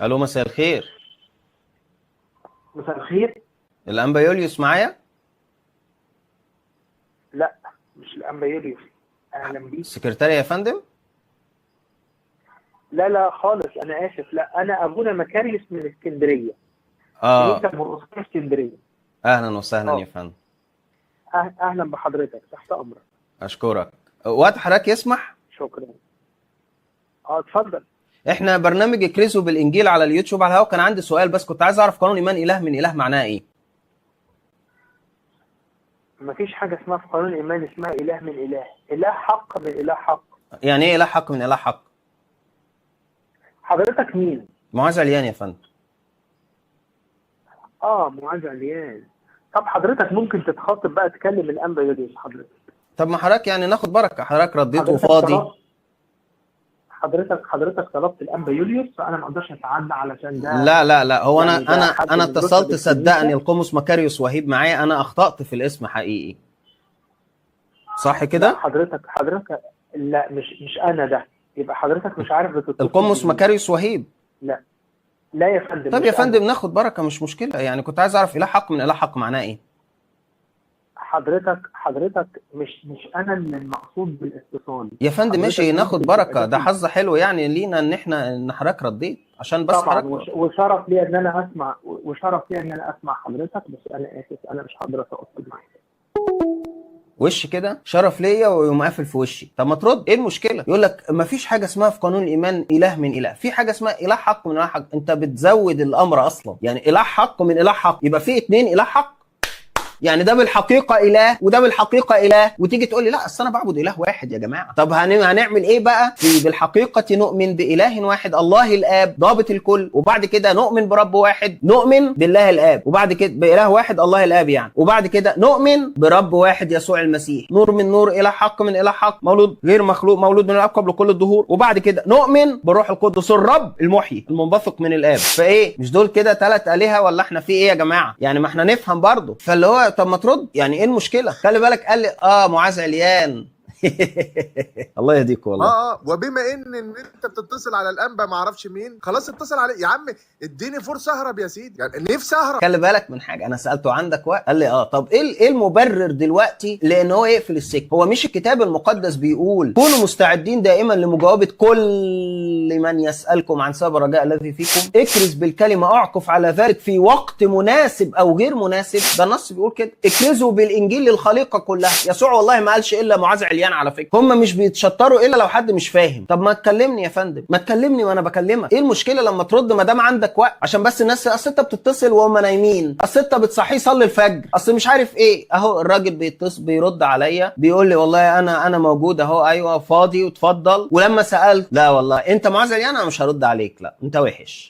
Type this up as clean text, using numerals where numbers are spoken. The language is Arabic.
الو، مساء الخير. مساء الخير. الانبا يوليوس معايا؟ لا، مش الأنبا يوليوس. أهلا بيك. السكرتارية يا فندم. لا لا خالص، أنا آسف. لا، أنا أبونا مكاريوس من اسكندرية. اه، كنيسة مرقسية اسكندرية. اهلا وسهلا يا أه. فندم. أهلا بحضرتك، تحت أمرك. اشكرك. وقت حضرتك يسمح؟ شكرا. اتفضل. احنا برنامج كريسو بالانجيل على اليوتيوب على الهواء. كان عندي سؤال بس كنت عايز اعرف قانون ايمان اله من اله معناه ايه؟ مفيش حاجة اسمها في قانون الإيمان اسمها إله من إله. إله حق من إله حق. يعني ايه اله حق من اله حق؟ حضرتك مين؟ معاذ عليان يا فندم. معاذ عليان. طب حضرتك ممكن تتخاطب بقى، تكلم الأنبا يوليوس حضرتك. طب ما حضرتك يعني ناخد بركة، حضرتك رديت حضرتك وفاضي. طلبت حضرتك طلبت الأنبا يوليوس، فأنا ما أقدرش أتعدى علشان ده. لا لا لا، هو انا يعني ده انا حد انا من رتب اتصلت، صدقني الكنيسة. القمص مكاريوس وهيب معايا، انا اخطأت في الاسم حقيقي. صح لا، كده؟ حضرتك. لا، مش انا ده. يبقى حضرتك مش عارف بتتصل القمص بمين. مكاريوس وهيب. لا. لا يا فندم، طب يا مش انا. فندم ناخد بركة مش مشكلة، يعني كنت عايز اعرف اله حق من اله حق معناه ايه؟ حضرتك مش انا اللي المقصود بالاتصال. يا فندم ماشي، حضرتك ناخد ممكن تبقى بركة، ده داخل. حظ حلو يعني لينا ان حضرتك رديت عشان بس طبعا، حضرتك. وشرف لي ان انا اسمع حضرتك، بس انا اسف، انا مش هقدر اتواصل معاك. وش كده شرف ليا ويقوم قافل في وشي. طب ما ترد، ايه المشكله؟ يقول لك ما فيش حاجه اسمها في قانون الايمان اله من اله، في حاجه اسمها اله حق من اله حق. انت بتزود الامر اصلا، يعني اله حق من اله حق يبقى في اتنين اله حق. يعني ده بالحقيقه اله وده بالحقيقه اله، وتيجي تقول لي لا اصل انا بعبد اله واحد يا جماعه. طب هنعمل ايه بقى؟ في بالحقيقه نؤمن باله واحد الله الاب ضابط الكل، وبعد كده نؤمن برب واحد، نؤمن بالله الاب، وبعد كده باله واحد الله الاب يعني، وبعد كده نؤمن برب واحد يسوع المسيح، نور من نور، اله حق من اله حق، مولود غير مخلوق، مولود من الاب قبل كل الدهور، وبعد كده نؤمن بالروح القدس الرب المحيي المنبثق من الاب. فايه مش دول كده ثلاث الهه ولا احنا في ايه يا جماعه؟ يعني ما احنا نفهم برضه. فاللي هو طب ما ترد، يعني ايه المشكله؟ خلي بالك قال لي معاذ عليان. الله يهديك والله. وبما ان انت بتتصل على الانبا ما اعرفش مين، خلاص اتصل عليه يا عم. اديني فرصه اهرب يا سيدي، يعني نفسي اهرب. خلي بالك من حاجه، انا سالته عندك وقت قال لي طب ايه المبرر دلوقتي لان هو يقفل السكه؟ هو مش الكتاب المقدس بيقول كونوا مستعدين دائما لمجاوبه كل من يسالكم عن سبب الرجاء الذي فيكم، اكرز بالكلمه اعكف على ذلك في وقت مناسب او غير مناسب. ده النص بيقول كده، اكرزوا بالانجيل للخليقه كلها. يسوع والله ما قالش الا معاذ عليان على فكره، هم مش بيتشطروا الا لو حد مش فاهم. طب ما تكلمني يا فندم، ما تكلمني وانا بكلمك، ايه المشكله لما ترد ما دام عندك وقت؟ عشان بس الناس اصل انت بتتصل وهم نايمين، اصل انت بتصحيه يصلي الفجر، اصل مش عارف ايه. اهو الراجل بيتصل بيرد عليا بيقول لي والله انا موجود اهو، ايوه فاضي وتفضل. ولما سالت لا والله انت معاذ عليان انا مش هرد عليك، لا انت وحش.